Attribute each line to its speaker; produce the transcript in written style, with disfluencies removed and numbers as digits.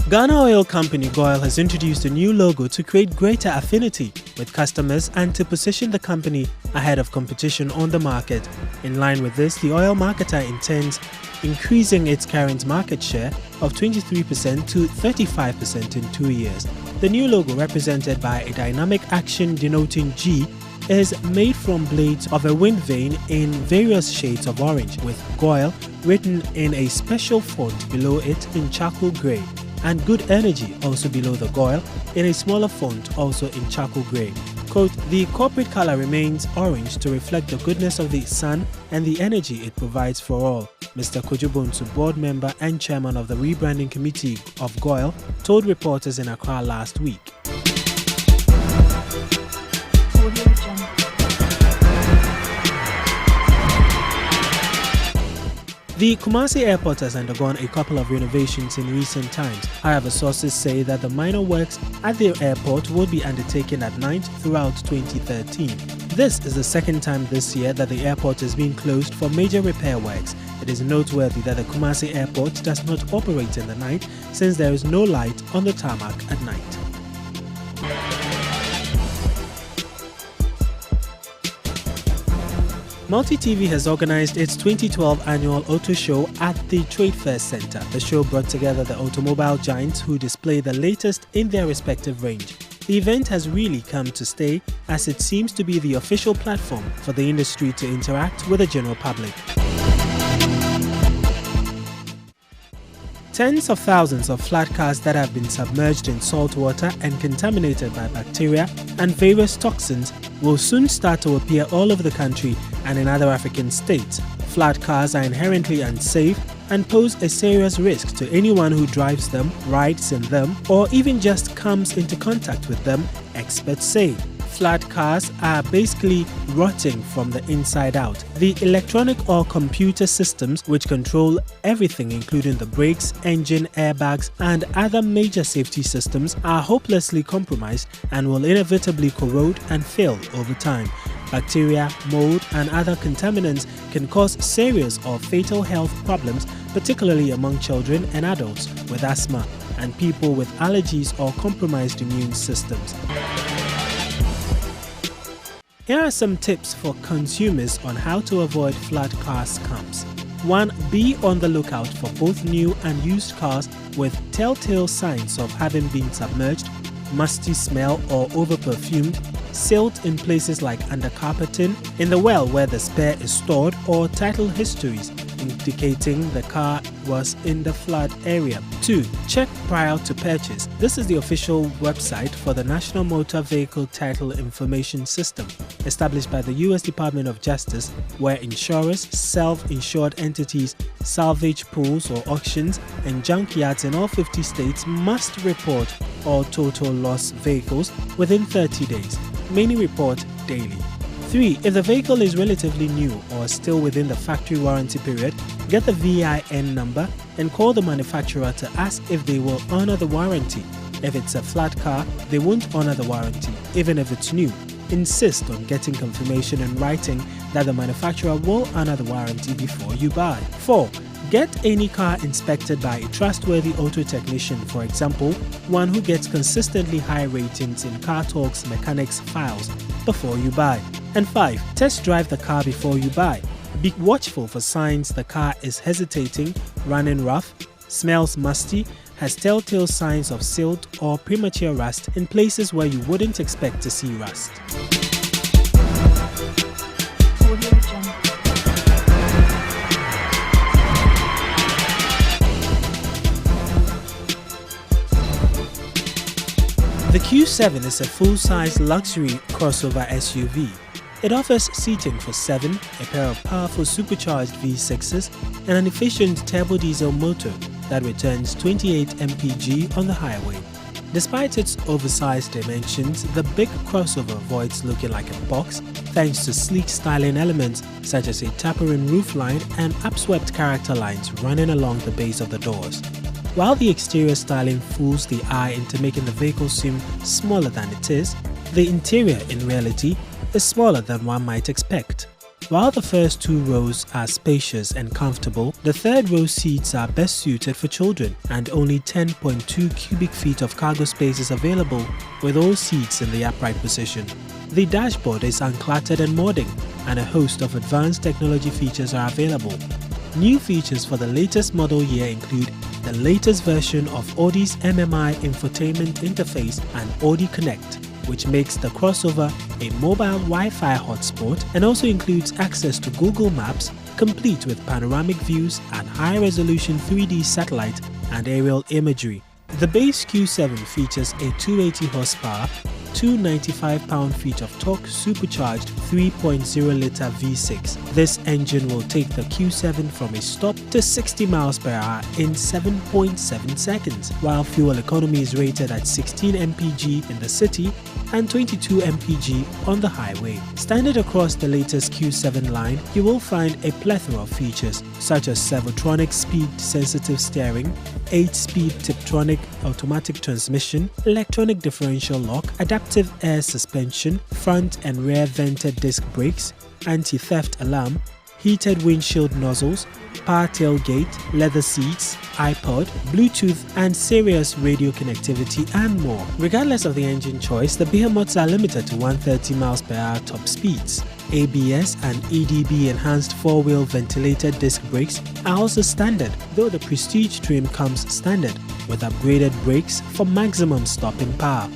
Speaker 1: Ghana Oil Company GOIL has introduced a new logo to create greater affinity with customers and to position the company ahead of competition on the market. In line with this, the oil marketer intends increasing its current market share of 23% to 35% in 2 years. The new logo, represented by a dynamic action denoting G, is made from blades of a wind vane in various shades of orange, with GOIL written in a special font below it in charcoal grey, and Good Energy also below the GOIL in a smaller font also in charcoal grey. Quote, "The corporate color remains orange to reflect the goodness of the sun and the energy it provides for all," Mr. Kojubonsu, board member and chairman of the rebranding committee of GOIL, told reporters in Accra last week. The Kumasi airport has undergone a couple of renovations in recent times. However, sources say that the minor works at the airport will be undertaken at night throughout 2013. This is the second time this year that the airport is being closed for major repair works. It is noteworthy that the Kumasi airport does not operate in the night since there is no light on the tarmac at night. Multi-TV has organized its 2012 annual Auto Show at the Trade Fair Center. The show brought together the automobile giants who display the latest in their respective range. The event has really come to stay, as it seems to be the official platform for the industry to interact with the general public. Tens of thousands of flat cars that have been submerged in salt water and contaminated by bacteria and various toxins will soon start to appear all over the country and in other African states. Flat cars are inherently unsafe and pose a serious risk to anyone who drives them, rides in them, or even just comes into contact with them, experts say. Flat cars are basically rotting from the inside out. The electronic or computer systems which control everything, including the brakes, engine, airbags, and other major safety systems, are hopelessly compromised and will inevitably corrode and fail over time. Bacteria, mold, and other contaminants can cause serious or fatal health problems, particularly among children and adults with asthma and people with allergies or compromised immune systems. Here are some tips for consumers on how to avoid flat car scams. 1. Be on the lookout for both new and used cars with telltale signs of having been submerged, musty smell or over-perfumed, silt in places like under carpeting, in the well where the spare is stored, or title histories indicating the car was in the flood area. 2. Check prior to purchase. This is the official website for the National Motor Vehicle Title Information System, established by the U.S. Department of Justice, where insurers, self-insured entities, salvage pools or auctions, and junkyards in all 50 states must report all total loss vehicles within 30 days. Many report daily. 3. If the vehicle is relatively new or still within the factory warranty period, get the VIN number and call the manufacturer to ask if they will honor the warranty. If it's a flat car, they won't honor the warranty, even if it's new. Insist on getting confirmation in writing that the manufacturer will honor the warranty before you buy. 4. Get any car inspected by a trustworthy auto technician, for example, one who gets consistently high ratings in Car Talk's mechanics files, before you buy. And 5. Test drive the car before you buy. Be watchful for signs the car is hesitating, running rough, smells musty, has telltale signs of silt or premature rust in places where you wouldn't expect to see rust. The Q7 is a full-size luxury crossover SUV. It offers seating for 7, a pair of powerful supercharged V6s, and an efficient turbo diesel motor that returns 28 mpg on the highway. Despite its oversized dimensions, the big crossover avoids looking like a box thanks to sleek styling elements such as a tapering roofline and upswept character lines running along the base of the doors. While the exterior styling fools the eye into making the vehicle seem smaller than it is, the interior in reality is smaller than one might expect. While the first 2 rows are spacious and comfortable, the third row seats are best suited for children, and only 10.2 cubic feet of cargo space is available, with all seats in the upright position. The dashboard is uncluttered and modern, and a host of advanced technology features are available. New features for the latest model year include the latest version of Audi's MMI infotainment interface and Audi Connect, which makes the crossover a mobile Wi-Fi hotspot and also includes access to Google Maps, complete with panoramic views and high-resolution 3D satellite and aerial imagery. The base Q7 features a 280 horsepower, 295 pound-feet of torque supercharged 3.0-litre V6. This engine will take the Q7 from a stop to 60 miles per hour in 7.7 seconds, while fuel economy is rated at 16 mpg in the city and 22 mpg on the highway. Standard across the latest Q7 line, you will find a plethora of features such as Servotronic speed-sensitive steering, 8-speed Tiptronic automatic transmission, electronic differential lock, adaptive air suspension, front and rear vented disc brakes, anti-theft alarm, heated windshield nozzles, power tailgate, leather seats, iPod, Bluetooth and Sirius radio connectivity and more. Regardless of the engine choice, the behemoths are limited to 130 miles per hour top speeds. ABS and EDB enhanced 4-wheel ventilated disc brakes are also standard, though the Prestige trim comes standard with upgraded brakes for maximum stopping power.